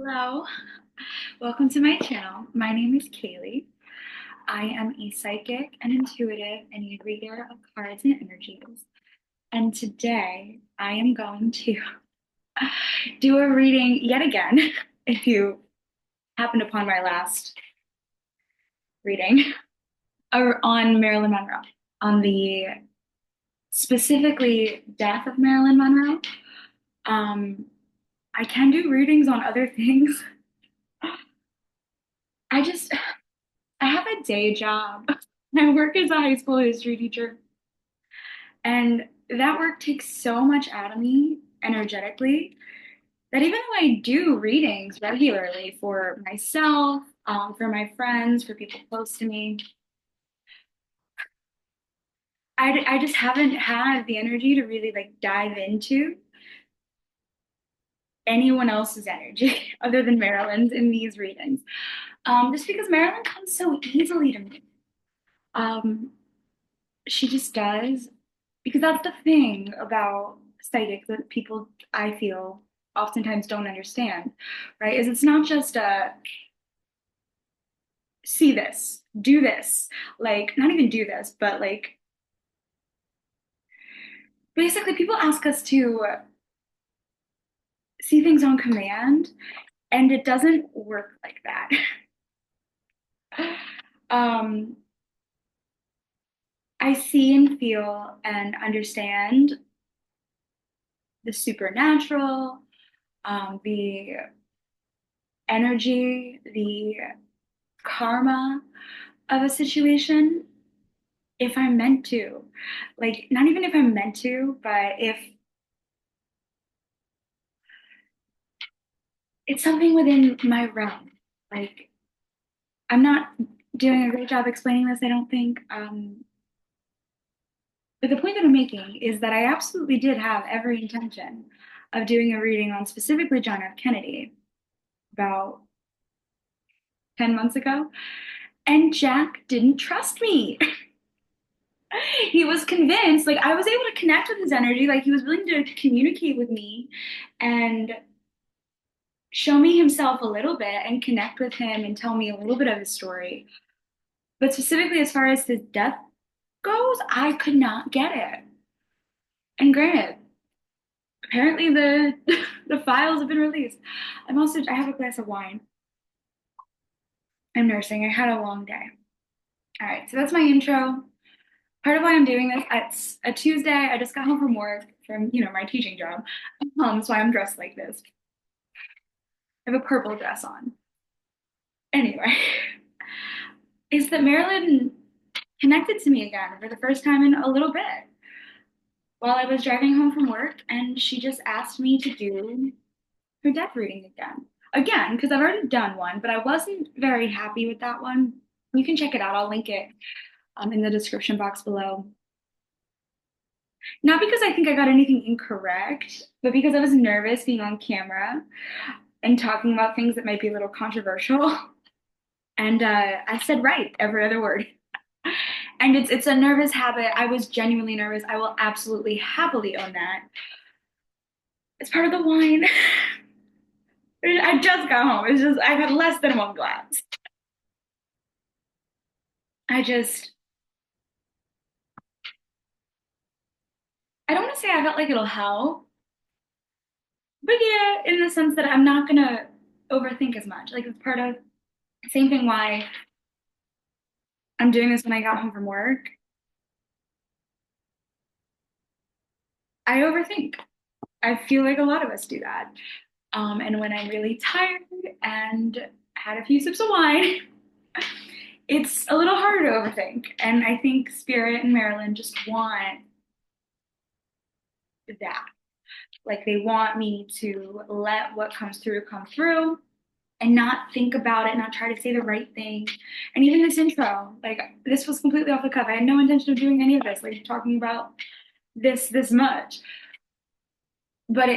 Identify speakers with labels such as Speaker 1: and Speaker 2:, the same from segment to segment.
Speaker 1: Hello, welcome to my channel. My name is Kaylee. I am a psychic, an intuitive, and a reader of cards and energies. And today I am going to do a reading yet again, if you happened upon my last reading, on Marilyn Monroe, on the specifically death of Marilyn Monroe. Um, I can do readings on other things. I just, I have a day job. I work as a high school history teacher, and that work takes so much out of me energetically that even though I do readings regularly for myself, for my friends, for people close to me, I just haven't had the energy to really like dive into anyone else's energy other than Marilyn's in these readings. Just because Marilyn comes so easily to me. Um, she just does, because that's the thing about psychics that people I feel oftentimes don't understand, right? Is it's not just a see this, do this, like not even do this, but like basically people ask us to see things on command, and it doesn't work like that. um, I see and feel and understand the supernatural, the energy, the karma of a situation if I'm meant to. Like, not even if I'm meant to, but if it's something within my realm. Like, I'm not doing a great job explaining this, I don't think. But the point that I'm making is that I absolutely did have every intention of doing a reading on specifically John F. Kennedy about 10 months ago, and Jack didn't trust me. He was convinced, like, I was able to connect with his energy, like, he was willing to communicate with me and show me himself a little bit and connect with him and tell me a little bit of his story. But specifically, as far as his death goes, I could not get it. And granted, apparently the the files have been released. I have a glass of wine. I'm nursing. I had a long day. All right, so that's my intro. Part of why I'm doing this, it's a Tuesday. I just got home from work from, my teaching job. That's why I'm dressed like this. I have a purple dress on. Anyway, is that Marilyn connected to me again for the first time in a little bit while I was driving home from work, and she just asked me to do her death reading again. Again, because I've already done one, but I wasn't very happy with that one. You can check it out. I'll link it in the description box below. Not because I think I got anything incorrect, but because I was nervous being on camera and talking about things that might be a little controversial. And I said right every other word. And it's a nervous habit. I was genuinely nervous. I will absolutely happily own that. It's part of the wine. I just got home. It's just I've had less than one glass. I just I don't want to say I felt like it'll help, but yeah, in the sense that I'm not gonna overthink as much. Like it's part of same thing why I'm doing this when I got home from work. I overthink. I feel like a lot of us do that. And when I'm really tired and had a few sips of wine, it's a little harder to overthink. And I think Spirit and Marilyn just want that. Like they want me to let what comes through come through and not think about it, not try to say the right thing. And even this intro, like this was completely off the cuff. I had no intention of doing any of this, like talking about this much. But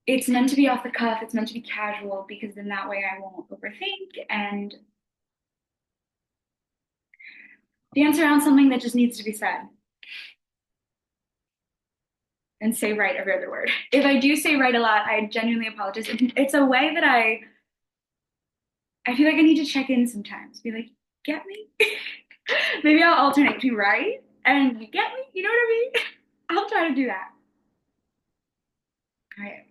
Speaker 1: it's meant to be off the cuff, it's meant to be casual because then that way I won't overthink and dance around something that just needs to be said and say right every other word. If I do say right a lot, I genuinely apologize. It's a way that I I feel like I need to check in sometimes. Be like, get me? Maybe I'll alternate between right and you get me? You know what I mean? I'll try to do that. All right.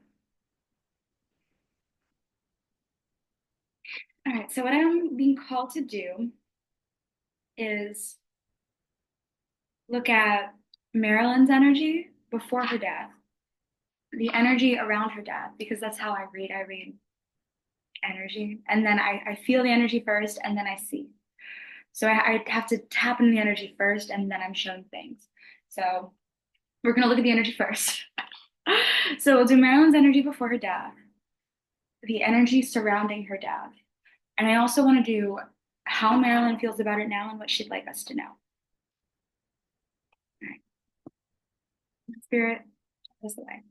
Speaker 1: All right. So what I'm being called to do is look at Marilyn's energy before her death, the energy around her death, because that's how I read. I read energy, and then I feel the energy first, and then I see. So I have to tap into the energy first, and then I'm shown things. So we're gonna look at the energy first. So we'll do Marilyn's energy before her death, the energy surrounding her death, and I also want to do how Marilyn feels about it now and what she'd like us to know. All right, Spirit, this way.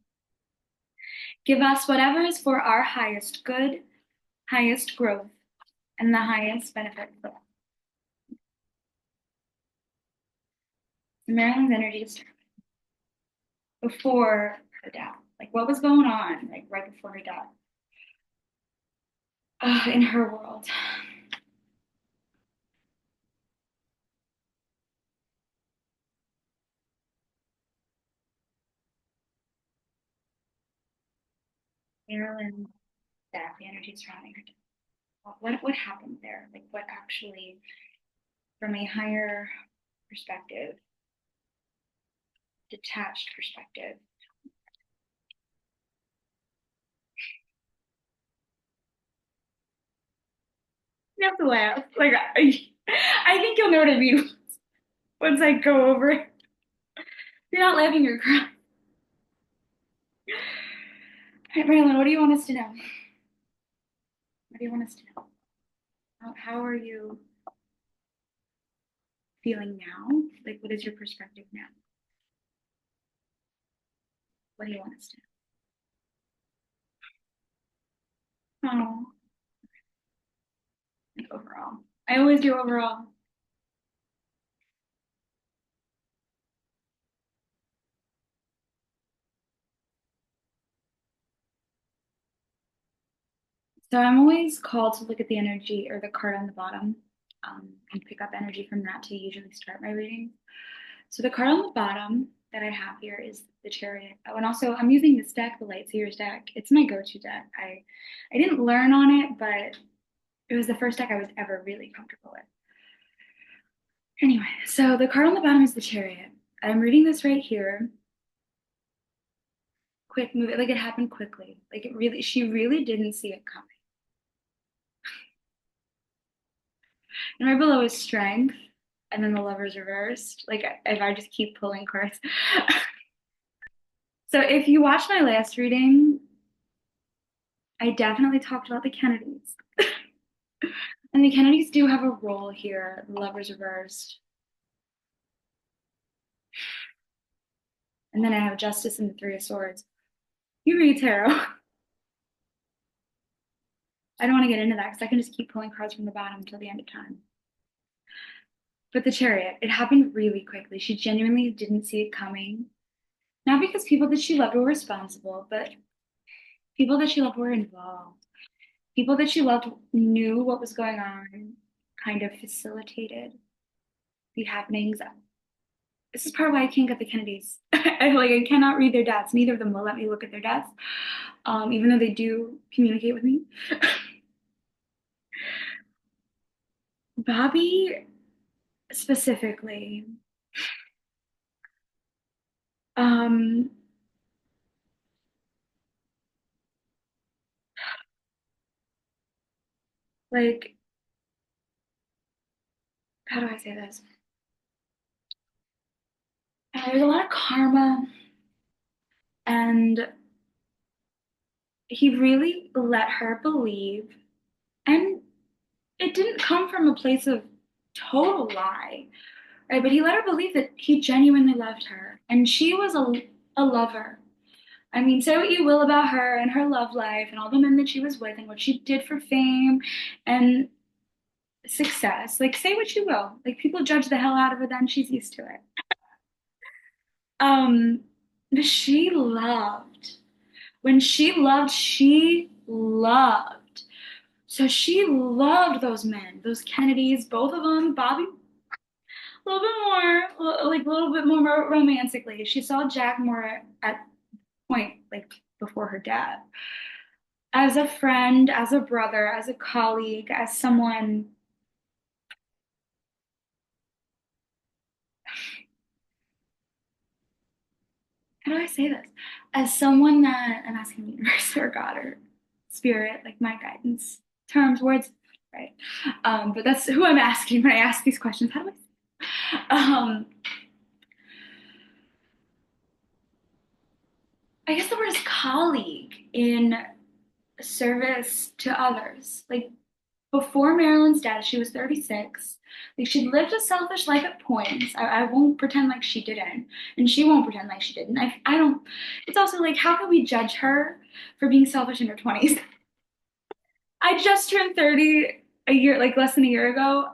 Speaker 1: Give us whatever is for our highest good, highest growth, and the highest benefit for us. Marilyn's energy is before her death. Like what was going on, like right before her death, in her world. Marilyn's death, the energy surrounding her death. What happened there? Like what actually, from a higher perspective, detached perspective. You have to laugh. Like I think you'll know what I mean once I go over it. You're not laughing, you're crying. All right, Marilyn, what do you want us to know? What do you want us to know? How are you feeling now? Like, what is your perspective now? What do you want us to know? Oh, like overall. I always do overall. So I'm always called to look at the energy or the card on the bottom and pick up energy from that to usually start my reading. So the card on the bottom that I have here is the Chariot. Oh, and also I'm using this deck, the Light Seers deck. It's my go-to deck. I didn't learn on it, but it was the first deck I was ever really comfortable with. Anyway, so the card on the bottom is the Chariot. I'm reading this right here. Quick move, like it happened quickly. Like it really, she really didn't see it coming. And right below is Strength, and then the Lover's reversed. Like if I just keep pulling cards. So if you watch my last reading, I definitely talked about the Kennedys. And the Kennedys do have a role here, the Lover's reversed. And then I have Justice and the Three of Swords. You read tarot. I don't want to get into that because I can just keep pulling cards from the bottom until the end of time. But the Chariot, it happened really quickly. She genuinely didn't see it coming. Not because people that she loved were responsible, but people that she loved were involved. People that she loved knew what was going on, kind of facilitated the happenings. This is part of why I can't get the Kennedys. I cannot read their deaths. Neither of them will let me look at their deaths, even though they do communicate with me. Bobby specifically, um, like, how do I say this? There's a lot of karma, and he really let her believe, and it didn't come from a place of total lie, right? But he let her believe that he genuinely loved her, and she was a lover. I mean, say what you will about her and her love life and all the men that she was with and what she did for fame and success. Like, say what you will. Like, people judge the hell out of her then, she's used to it. Um, but she loved. When she loved, she loved. So she loved those men, those Kennedys, both of them. Bobby, a little bit more, like a little bit more romantically. She saw Jack more at point, like before her death, as a friend, as a brother, as a colleague, as someone. How do I say this? As someone that I'm asking the universe or God or spirit, like my guidance, terms, words, right? But that's who I'm asking when I ask these questions. How do I guess the word is colleague in service to others. Like before Marilyn's death, she was 36. Like she'd lived a selfish life at points. I won't pretend like she didn't, and she won't pretend like she didn't. I don't. It's also like, how can we judge her for being selfish in her 20s? I just turned 30 a year, like less than a year ago.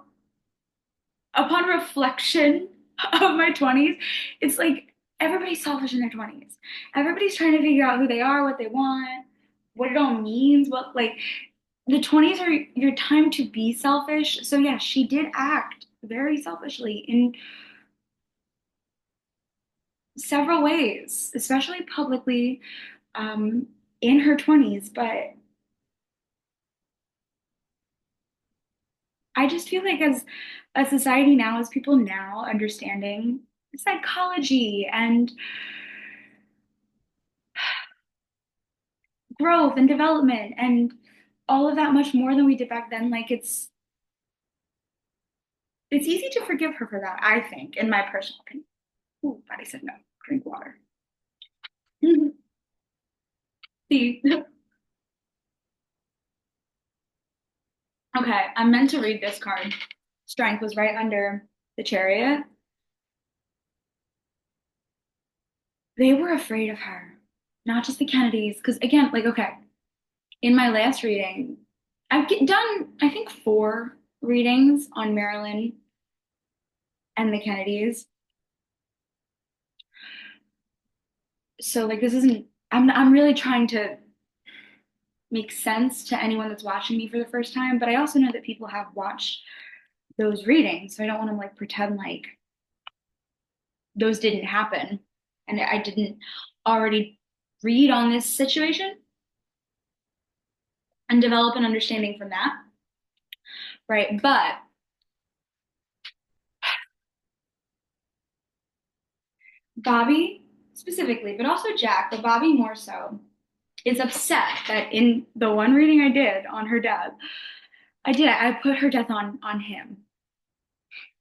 Speaker 1: Upon reflection of my 20s, it's like everybody's selfish in their 20s. Everybody's trying to figure out who they are, what they want, what it all means, what like the 20s are your time to be selfish. So yeah, she did act very selfishly in several ways, especially publicly, um, in her 20s. But I just feel like as a society now, as people now understanding psychology and growth and development and all of that much more than we did back then, like it's easy to forgive her for that, I think, in my personal opinion. Ooh, but I said no, drink water. See, okay, I'm meant to read this card. Strength was right under the chariot. They were afraid of her, not just the Kennedys. Because again, like, okay, in my last reading, done, I think, 4 readings on Marilyn and the Kennedys. So, like, this isn't, I'm really trying to make sense to anyone that's watching me for the first time, but I also know that people have watched those readings. So I don't want to like pretend like those didn't happen and I didn't already read on this situation and develop an understanding from that, right? But Bobby specifically, but also Jack, but Bobby more so, is upset that in the one reading I did on her death, I put her death on him,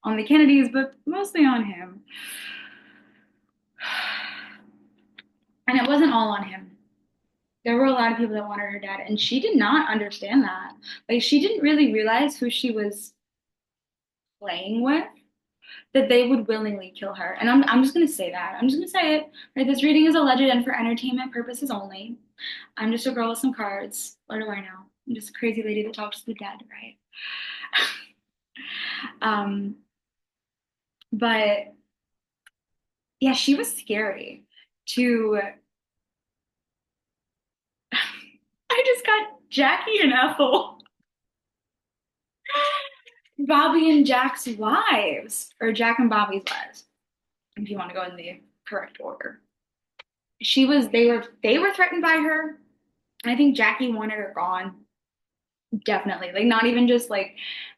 Speaker 1: on the Kennedys, but mostly on him. And it wasn't all on him. There were a lot of people that wanted her dead, and she did not understand that. Like she didn't really realize who she was playing with, that they would willingly kill her. And I'm just gonna say that. I'm just gonna say it. Right? This reading is alleged and for entertainment purposes only. I'm just a girl with some cards. What do I know? I'm just a crazy lady that talks to the dead, right? um, but yeah, she was scary to I just got Jackie and Ethel. Bobby and Jack's wives, or Jack and Bobby's wives, if you want to go in the correct order. They were threatened by her. I think Jackie wanted her gone. Definitely. Like not even just like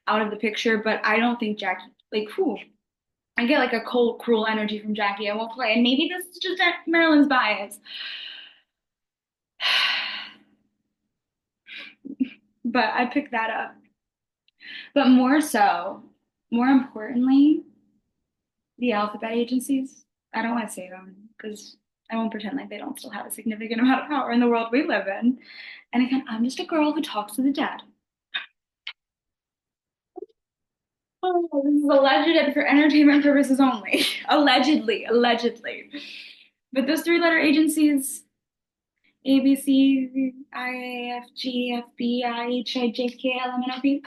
Speaker 1: out of the picture, but I don't think Jackie like whew, I get like a cold, cruel energy from Jackie. I won't play. And maybe this is just Marilyn's bias. But I picked that up. But more so, more importantly, the alphabet agencies. I don't want to say them because I won't pretend like they don't still have a significant amount of power in the world we live in. And again, I'm just a girl who talks to the dead. Oh, this is alleged and for entertainment purposes only. Allegedly, allegedly. But those 3-letter agencies, A, B, C, I, A, F, G, F, B, I, H, I, J, K, L, M, N, O, P,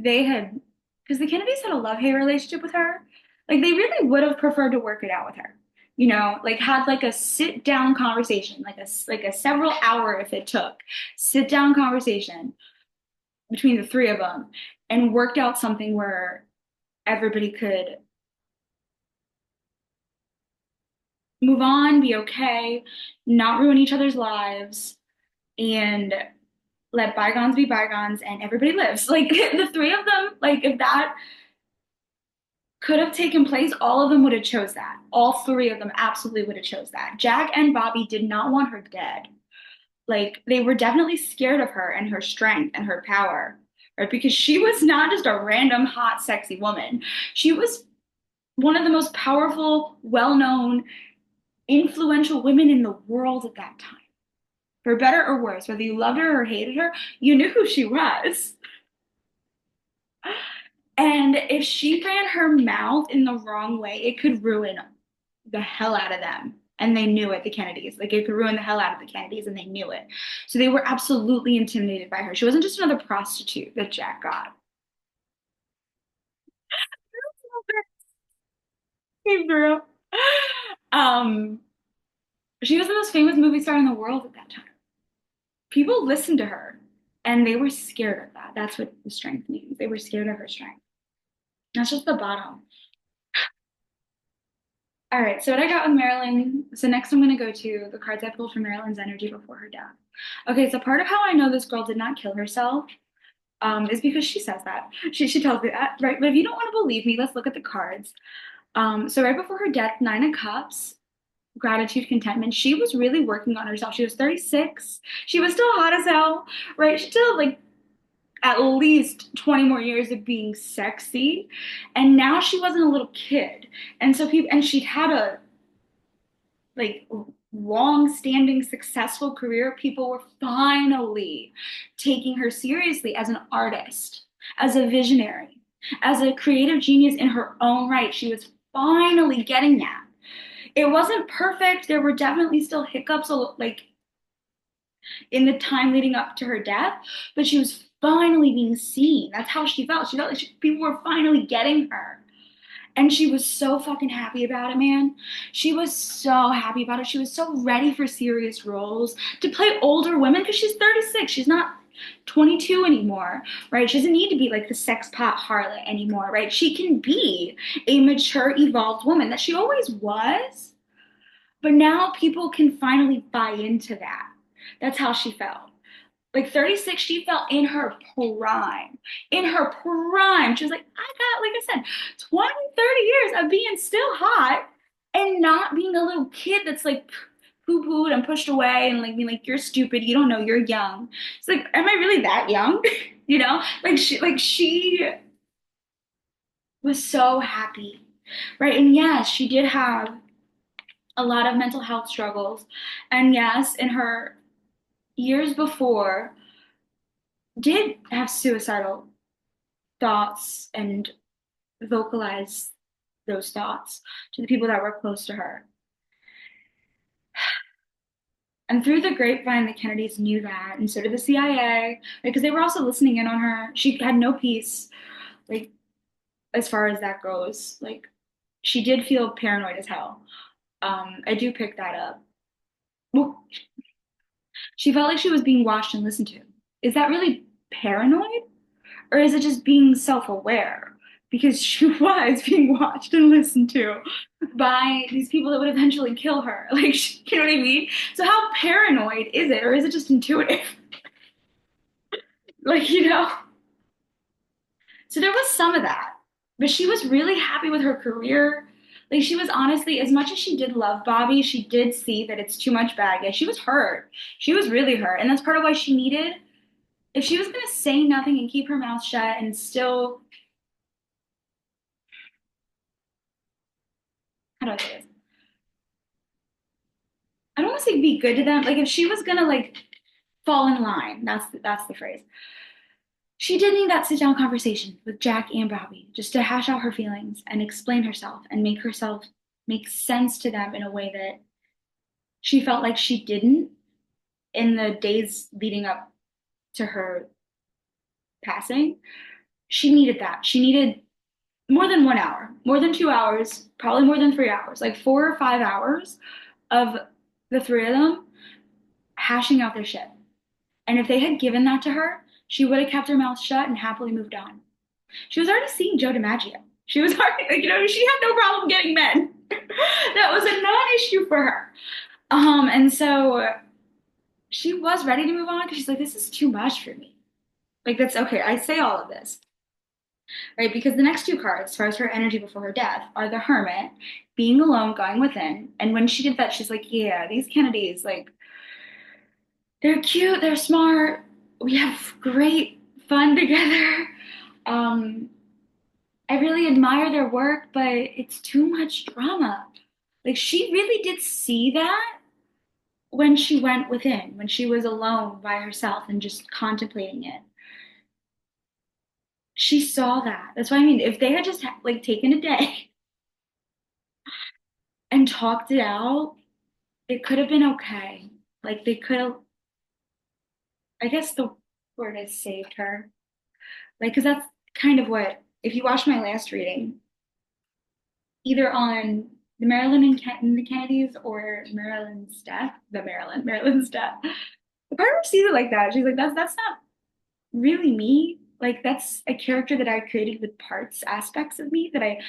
Speaker 1: they had, because the Kennedys had a love-hate relationship with her. Like they really would have preferred to work it out with her. like had like a sit down conversation, like a several hour if it took, sit down conversation between the three of them and worked out something where everybody could move on, be okay, not ruin each other's lives, and let bygones be bygones, and everybody lives. Like the three of them, like if that could have taken place, all of them would have chose that. All three of them absolutely would have chose that. Jack and Bobby did not want her dead. Like they were definitely scared of her and her strength and her power, right? Because she was not just a random hot, sexy woman. She was one of the most powerful, well-known, influential women in the world at that time. For better or worse, whether you loved her or hated her, you knew who she was. And if she ran her mouth in the wrong way, it could ruin the hell out of them. And they knew it, the Kennedys. Like it could ruin the hell out of the Kennedys, and they knew it. So they were absolutely intimidated by her. She wasn't just another prostitute that Jack got. Hey, bro. Um, she was the most famous movie star in the world at that time. People listened to her, and they were scared of that. That's what the strength means. They were scared of her strength. That's just the bottom. All right, so what I got with Marilyn, so next I'm going to go to the cards I pulled for Marilyn's energy before her death. Okay, so part of how I know this girl did not kill herself is because she says that. She tells me that, right? But if you don't want to believe me, let's look at the cards. So right before her death, Nine of Cups, gratitude, contentment. She was really working on herself. She was 36. She was still hot as hell, right? She still like at least 20 more years of being sexy. And now she wasn't a little kid. And so people, and she'd had a like long-standing successful career. People were finally taking her seriously as an artist, as a visionary, as a creative genius in her own right. She was finally getting that. It wasn't perfect. There were definitely still hiccups, like in the time leading up to her death, but she was finally being seen. That's how she felt. She felt like people were finally getting her. And she was so fucking happy about it, man. She was so happy about it. She was so ready for serious roles to play older women because she's 36. She's not 22 anymore, right? She doesn't need to be like the sex pot harlot anymore, right? She can be a mature, evolved woman that she always was. But now people can finally buy into that. That's how she felt. Like 36, she felt in her prime. In her prime. She was like, I got, like I said, 20, 30 years of being still hot and not being a little kid that's like poo-pooed and pushed away and like being like, you're stupid, you don't know, you're young. It's like, am I really that young? Like she was so happy. Right. And yes, she did have a lot of mental health struggles. And yes, in her years before, did have suicidal thoughts and vocalize those thoughts to the people that were close to her. And through the grapevine, the Kennedys knew that, and so did the CIA, because they were also listening in on her. She had no peace, like as far as that goes. Like she did feel paranoid as hell. I do pick that up. Well, she felt like she was being watched and listened to. Is that really paranoid? Or is it just being self-aware? Because she was being watched and listened to by these people that would eventually kill her. Like, you know what I mean? So how paranoid is it? Or is it just intuitive? Like, So there was some of that. But she was really happy with her career. Like, she was honestly, as much as she did love Bobby, she did see that it's too much baggage. She was hurt. She was really hurt. And that's part of why she needed, if she was going to say nothing and keep her mouth shut and still, how do I say this? I don't want to say be good to them. Like if she was gonna like fall in line, that's the phrase. She did need that sit down conversation with Jack and Bobby just to hash out her feelings and explain herself and make herself make sense to them in a way that she felt like she didn't in the days leading up to her passing. She needed that. She needed more than 1 hour, more than 2 hours, probably more than 3 hours, like 4 or 5 hours of the three of them hashing out their shit. And if they had given that to her, she would have kept her mouth shut and happily moved on. She was already seeing Joe DiMaggio. She was already, like, she had no problem getting men. That was a non-issue for her. And so she was ready to move on because she's like, this is too much for me. Like, that's okay. I say all of this, right? Because the next two cards, as far as her energy before her death, are the Hermit, being alone, going within. And when she did that, she's like, yeah, these Kennedys, like, they're cute, they're smart, we have great fun together. Um, I really admire their work, but it's too much drama. Like, she really did see that when she went within, when she was alone by herself and just contemplating it. She saw that. That's what I mean. If they had just like taken a day and talked it out, it could have been okay. Like they could have, I guess the word is saved her. Like, because that's kind of what, if you watch my last reading, either on the and the Kennedys or Marilyn's death, Marilyn's death, the part where she sees it like that, she's like, that's not really me. Like that's a character that I created with parts, aspects of me that I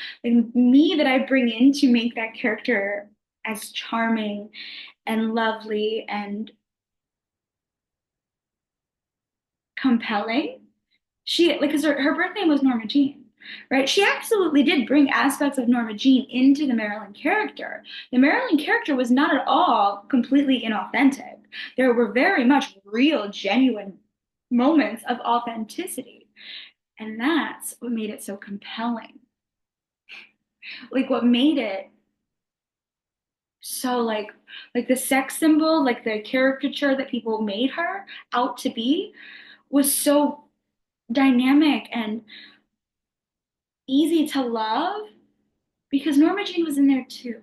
Speaker 1: bring in to make that character as charming and lovely and compelling. She like because her birth name was Norma Jean, right? She absolutely did bring aspects of Norma Jean into the Marilyn character. The Marilyn character was not at all completely inauthentic. There were very much real, genuine moments of authenticity. And that's what made it so compelling. Like what made it so like the sex symbol, like the caricature that people made her out to be was so dynamic and easy to love because Norma Jean was in there too.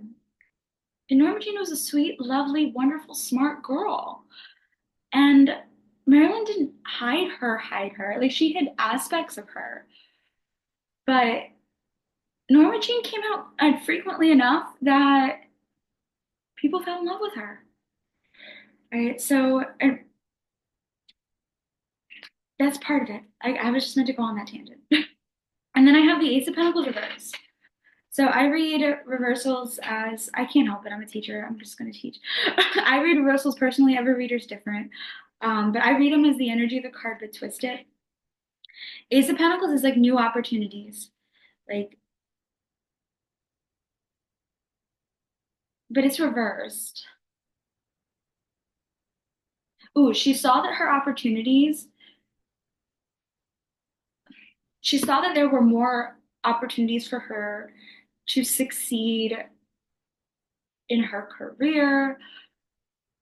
Speaker 1: And Norma Jean was a sweet, lovely, wonderful, smart girl. And Marilyn didn't hide her. Like she hid aspects of her. But Norma Jean came out frequently enough that people fell in love with her. Right? So that's part of it. I was just meant to go on that tangent. And then I have the Ace of Pentacles reverse. So I read reversals as I can't help it. I'm a teacher. I'm just going to teach. I read reversals personally. Every reader's different. But I read them as the energy of the card, but twisted. Ace of Pentacles is like new opportunities, like, but it's reversed. Ooh, she saw that there were more opportunities for her to succeed in her career,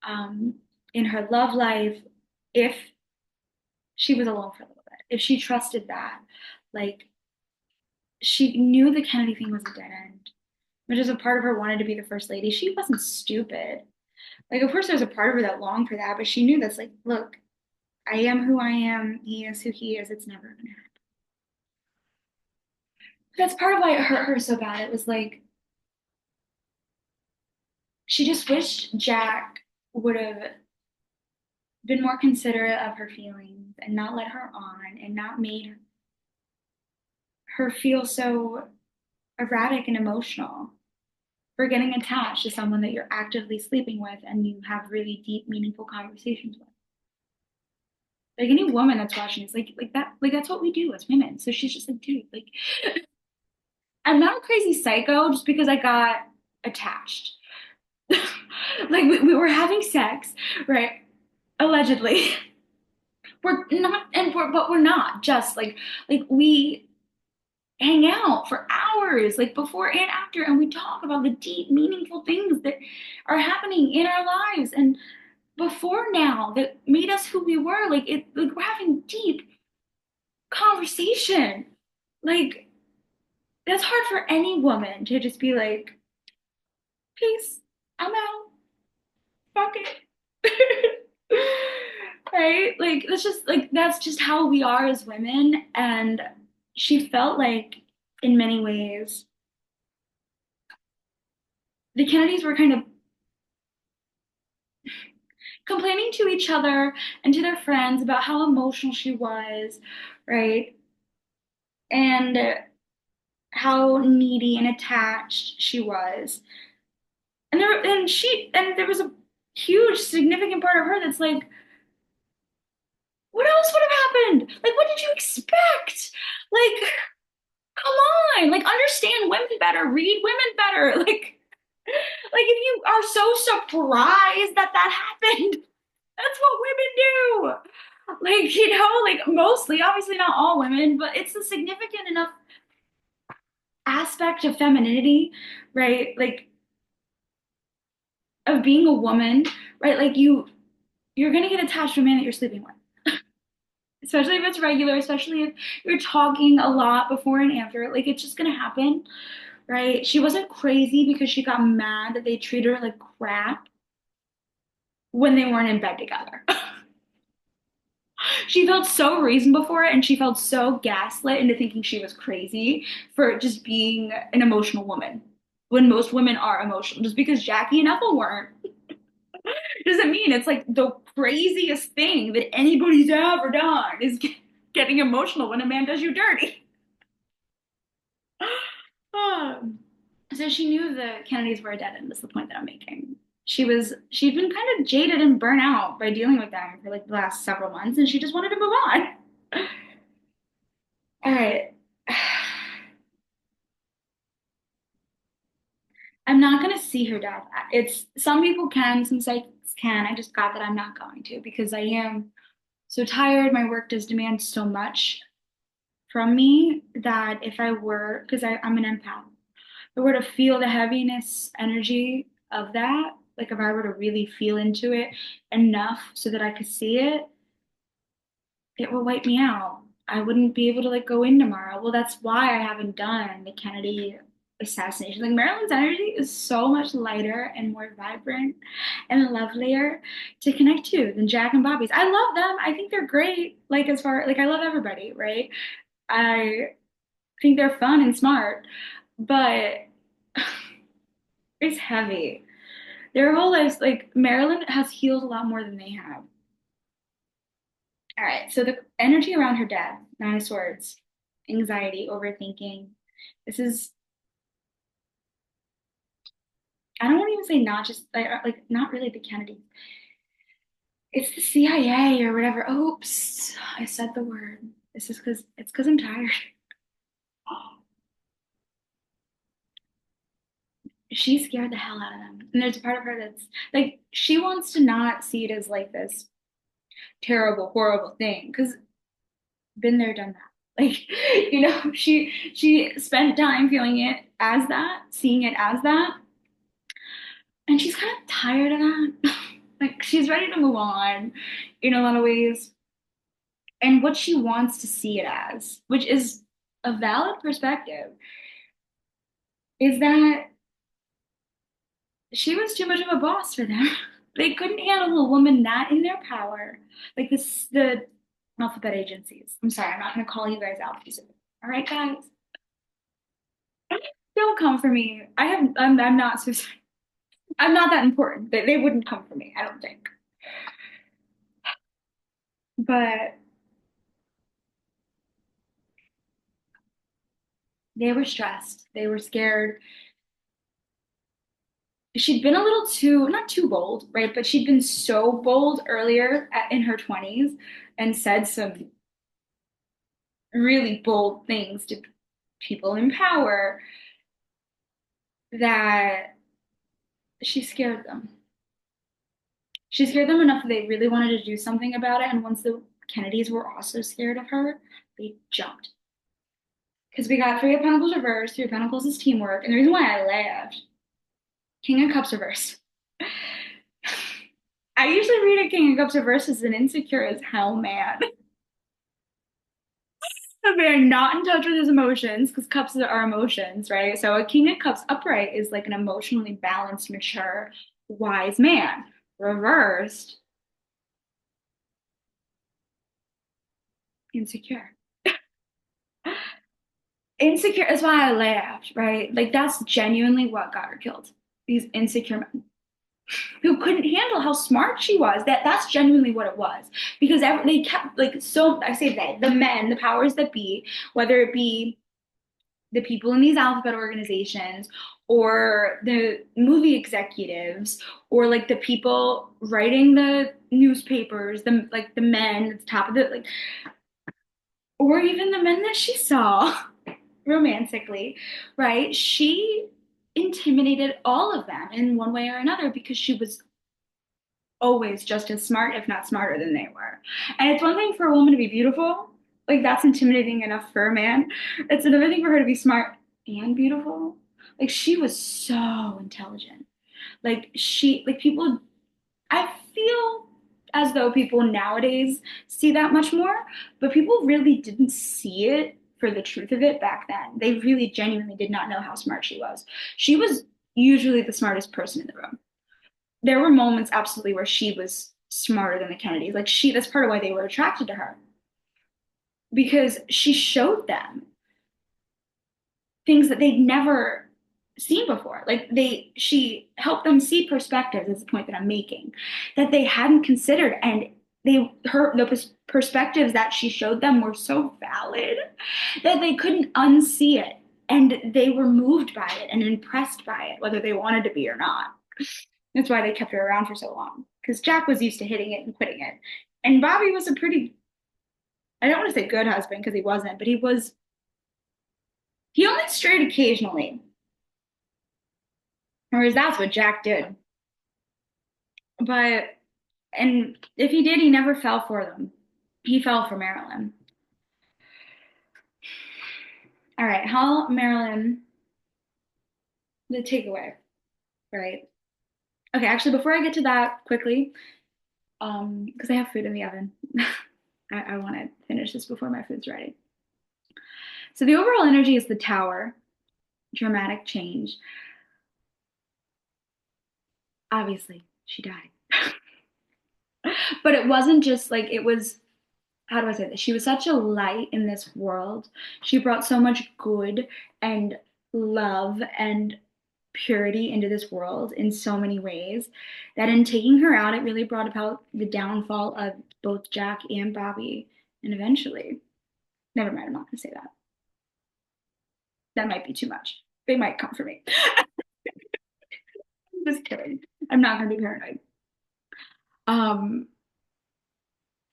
Speaker 1: um, in her love life, if she was alone for a little bit, if she trusted that. Like, she knew the Kennedy thing was a dead end, which is a part of her wanted to be the first lady. She wasn't stupid. Like, of course, there's a part of her that longed for that, but she knew that's like, look, I am who I am. He is who he is. It's never going to happen. That's part of why it hurt her so bad. It was like, she just wished Jack would have been more considerate of her feelings and not let her on and not made her feel so erratic and emotional for getting attached to someone that you're actively sleeping with and you have really deep, meaningful conversations with. Like any woman that's watching is like that, like that's what we do as women. So she's just like, dude, like I'm not a crazy psycho just because I got attached. Like we were having sex, right? Allegedly. We're not, but we're not just like we hang out for hours, like before and after, and we talk about the deep, meaningful things that are happening in our lives and before now that made us who we were. Like we're having deep conversation. Like that's hard for any woman to just be like, peace, I'm out, fuck it. Right? Like that's just how we are as women. And she felt like in many ways, the Kennedys were kind of complaining to each other and to their friends about how emotional she was, right? And how needy and attached she was. And there was a huge significant part of her that's like, what else would have happened? Like, what did you expect? Like, come on, like understand women better, read women better. Like if you are so surprised that that happened, that's what women do. Like, like mostly, obviously not all women, but it's a significant enough aspect of femininity, right? Like of being a woman, right? Like you're gonna get attached to a man that you're sleeping with. Especially if it's regular, especially if you're talking a lot before and after, like it's just gonna happen, right? She wasn't crazy because she got mad that they treated her like crap when they weren't in bed together. She felt so reasonable for it, and she felt so gaslit into thinking she was crazy for just being an emotional woman. When most women are emotional, just because Jackie and Ethel weren't, doesn't mean it's like the craziest thing that anybody's ever done is getting emotional when a man does you dirty. Um, so she knew the Kennedys were a dead end, is the point that I'm making. She'd been kind of jaded and burnt out by dealing with them for like the last several months, and she just wanted to move on. All right. I'm not gonna see her death. It's some people can, some sites can. I just got that I'm not going to because I am so tired. My work does demand so much from me that if I were, because I'm an empath, if I were to feel the heaviness energy of that, like if I were to really feel into it enough so that I could see it, it will wipe me out. I wouldn't be able to like go in tomorrow. Well, that's why I haven't done the Kennedy assassination. Like Marilyn's energy is so much lighter and more vibrant and lovelier to connect to than Jack and Bobby's. I love them. I think they're great. Like as far like I love everybody, right? I think they're fun and smart, but it's heavy. Their whole lives, like Marilyn has healed a lot more than they have. All right, so the energy around her death, Nine of Swords, anxiety, overthinking. This is, I don't want to even say not just like not really the Kennedys. It's the CIA or whatever. Oops, I said the word. This is because I'm tired. She scared the hell out of them. And there's a part of her that's like she wants to not see it as like this terrible, horrible thing because been there, done that. Like, she spent time feeling it as that, seeing it as that, and she's kind of tired of that. Like, she's ready to move on in a lot of ways. And what she wants to see it as, which is a valid perspective, is that she was too much of a boss for them. They couldn't handle a woman not in their power. Like the alphabet agencies. I'm sorry, I'm not going to call you guys out. All right, guys, don't come for me. I'm not so I'm not that important. They wouldn't come for me, I don't think. But they were stressed. They were scared. She'd been a little too, not too bold, right? But she'd been so bold earlier in her 20s and said some really bold things to people in power that she scared them. She scared them enough that they really wanted to do something about it. And once the Kennedys were also scared of her, they jumped. Because we got Three of Pentacles reversed, Three of Pentacles is teamwork. And the reason why I laughed, King of Cups reversed. I usually read a King of Cups reversed as an insecure as hell man. A man not in touch with his emotions, because cups are emotions, right? So a King of Cups upright is like an emotionally balanced, mature, wise man. Reversed, insecure. Insecure is why I laughed, right? Like that's genuinely what got her killed. These insecure men who couldn't handle how smart she was. That's genuinely what it was. Because they kept like so I say they, the men, the powers that be, whether it be the people in these alphabet organizations or the movie executives or like the people writing the newspapers, the like the men at the top of the like or even the men that she saw romantically, right? She intimidated all of them in one way or another because she was always just as smart, if not smarter than they were. And it's one thing for a woman to be beautiful, like that's intimidating enough for a man. It's another thing for her to be smart and beautiful. Like she was so intelligent. Like people, I feel as though people nowadays see that much more, but people really didn't see it for the truth of it back then. They really genuinely did not know how smart she was. She was usually the smartest person in the room. There were moments absolutely where she was smarter than the Kennedys. Like that's part of why they were attracted to her because she showed them things that they'd never seen before. She helped them see perspectives, is the point that I'm making, that they hadn't considered. And the perspectives that she showed them were so valid that they couldn't unsee it. And they were moved by it and impressed by it, whether they wanted to be or not. That's why they kept her around for so long. Because Jack was used to hitting it and quitting it. And Bobby was a pretty, I don't want to say good husband because he wasn't, but he only strayed occasionally. Whereas that's what Jack did. But, and if he did, he never fell for them. He fell for Marilyn. All right, how Marilyn, the takeaway, right? Okay, actually, before I get to that quickly, because I have food in the oven, I want to finish this before my food's ready. So the overall energy is the tower, dramatic change. Obviously, she died. But it wasn't just like it was, how do I say this? She was such a light in this world. She brought so much good and love and purity into this world in so many ways that in taking her out, it really brought about the downfall of both Jack and Bobby. And eventually, never mind, I'm not going to say that. That might be too much. They might come for me. Just kidding. I'm not going to be paranoid. Um,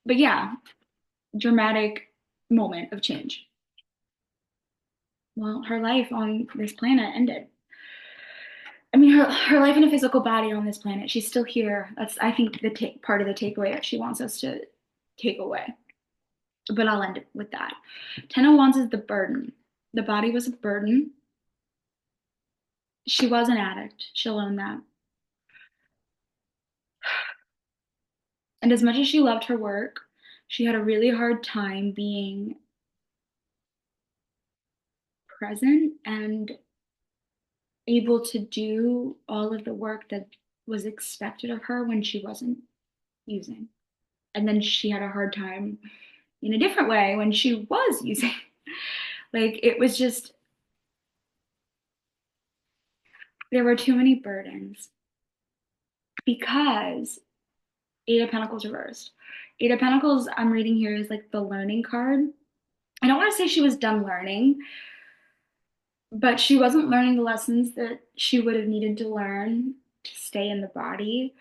Speaker 1: but yeah, dramatic moment of change. Well, her life on this planet ended. I mean, her life in a physical body on this planet. She's still here. That's, I think, the part of the takeaway that she wants us to take away. But I'll end it with that. Ten of Wands is the burden. The body was a burden. She was an addict. She'll own that. And as much as she loved her work, she had a really hard time being present and able to do all of the work that was expected of her when she wasn't using. And then she had a hard time in a different way when she was using. Like it was just, there were too many burdens because Eight of Pentacles reversed. Eight of Pentacles, I'm reading here, is like the learning card. I don't want to say she was done learning, but she wasn't learning the lessons that she would have needed to learn to stay in the body.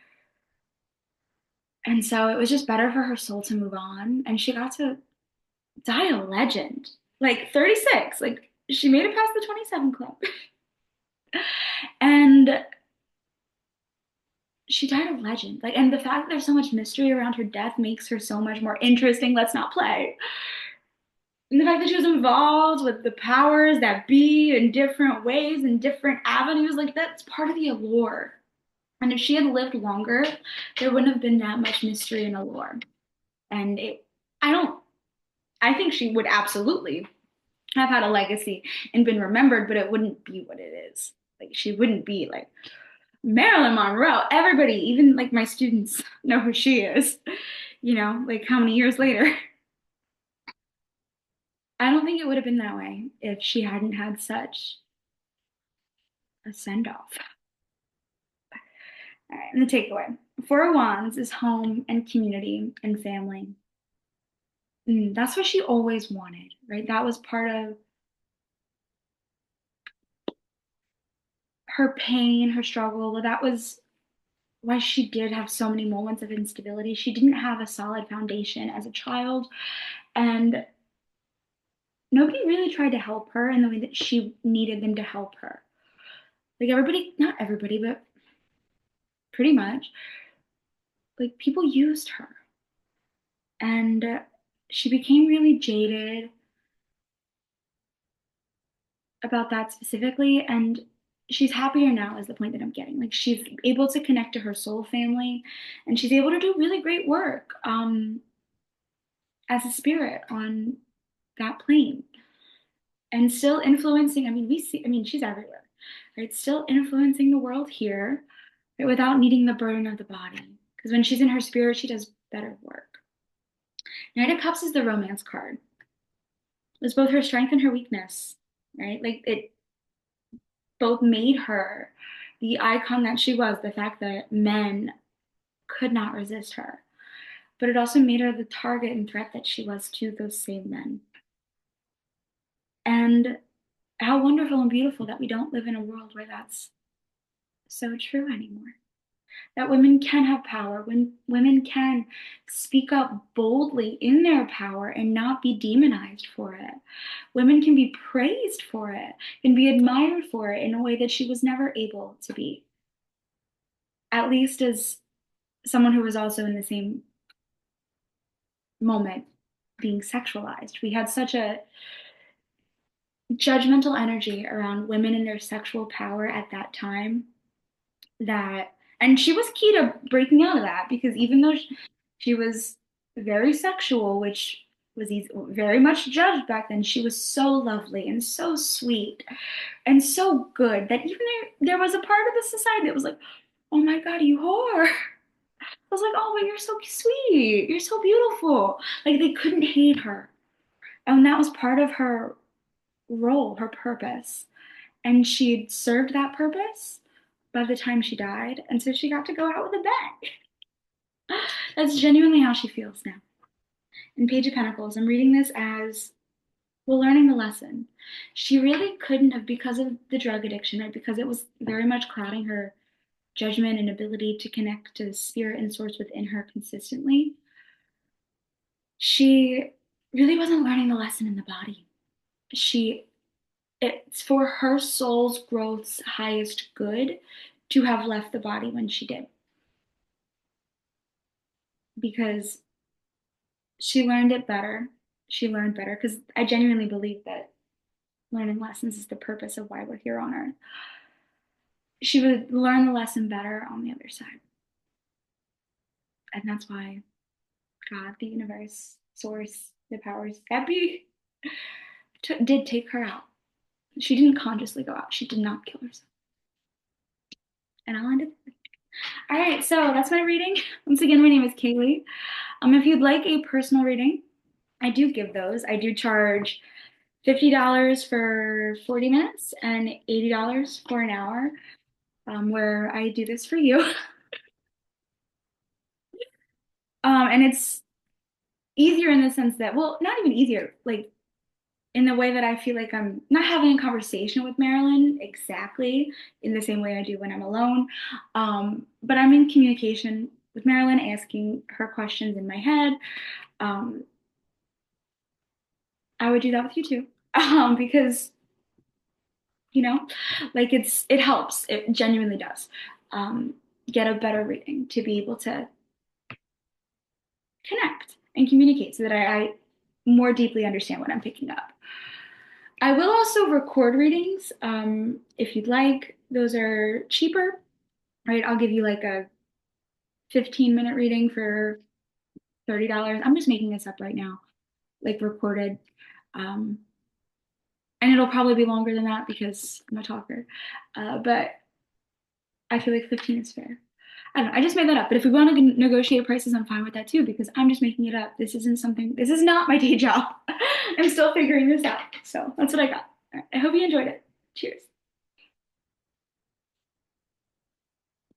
Speaker 1: And so it was just better for her soul to move on. And she got to die a legend. Like 36. Like she made it past the 27 club. And she died a legend. Like, and the fact that there's so much mystery around her death makes her so much more interesting. Let's not play. And the fact that she was involved with the powers that be in different ways and different avenues, like that's part of the allure. And if she had lived longer, there wouldn't have been that much mystery and allure. And I don't, I think she would absolutely have had a legacy and been remembered, but it wouldn't be what it is. Like she wouldn't be like Marilyn Monroe. Everybody, even like my students, know who she is. You know, like how many years later? I don't think it would have been that way if she hadn't had such a send off. All right, and the takeaway. Four of Wands is home and community and family. That's what she always wanted, right? That was part of her pain, her struggle. That was why she did have so many moments of instability. She didn't have a solid foundation as a child, and nobody really tried to help her in the way that she needed them to help her. Like everybody, not everybody, but pretty much, like people used her. And she became really jaded about that specifically. And she's happier now, is the point that I'm getting. Like she's able to connect to her soul family, and she's able to do really great work as a spirit on that plane, and still influencing. I mean, we see, I mean, she's everywhere, right? Still influencing the world here, right, without needing the burden of the body. Because when she's in her spirit, she does better work. Knight of Cups is the romance card. It was both her strength and her weakness, right? Like it both made her the icon that she was, the fact that men could not resist her. But it also made her the target and threat that she was to those same men. And how wonderful and beautiful that we don't live in a world where that's so true anymore. That women can have power, when women can speak up boldly in their power and not be demonized for it. Women can be praised for it, can be admired for it in a way that she was never able to be. At least as someone who was also in the same moment being sexualized. We had such a judgmental energy around women and their sexual power at that time that, and she was key to breaking out of that, because even though she was very sexual, which was very much judged back then, she was so lovely and so sweet and so good that even there was a part of the society that was like, oh my God, you whore. I was like, oh, but you're so sweet. You're so beautiful. Like they couldn't hate her. And that was part of her role, her purpose. And she'd served that purpose by the time she died. And so she got to go out with a bang. That's genuinely how she feels now. In Page of Pentacles, I'm reading this as, well, learning the lesson. She really couldn't have, because of the drug addiction, right? Because it was very much clouding her judgment and ability to connect to spirit and source within her consistently. She really wasn't learning the lesson in the body. It's for her soul's growth's highest good to have left the body when she did, because she learned it better. She learned better, because I genuinely believe that learning lessons is the purpose of why we're here on earth. She would learn the lesson better on the other side. And that's why God, the universe, source, the powers that be, did take her out. She didn't consciously go out. She did not kill herself. And I'll end it there. All right, so that's my reading. Once again, my name is Kaylee. If you'd like a personal reading, I do give those. I do charge $50 for 40 minutes and $80 for an hour, where I do this for you. And it's easier in the sense that, well, not even easier, like in the way that I feel like I'm not having a conversation with Marilyn exactly in the same way I do when I'm alone. But I'm in communication with Marilyn, asking her questions in my head. I would do that with you too, because you know, like it helps. It genuinely does. Um, get a better reading to be able to connect and communicate so that I more deeply understand what I'm picking up. I will also record readings if you'd like. Those are cheaper, right? I'll give you like a 15-minute reading for $30. I'm just making this up right now, like recorded. Um, and it'll probably be longer than that because I'm a talker. But I feel like 15 is fair. I don't know. I just made that up. But if we want to negotiate prices, I'm fine with that too, because I'm just making it up. This isn't something, this is not my day job. I'm still figuring this out. So that's what I got. All right. I hope you enjoyed it. Cheers.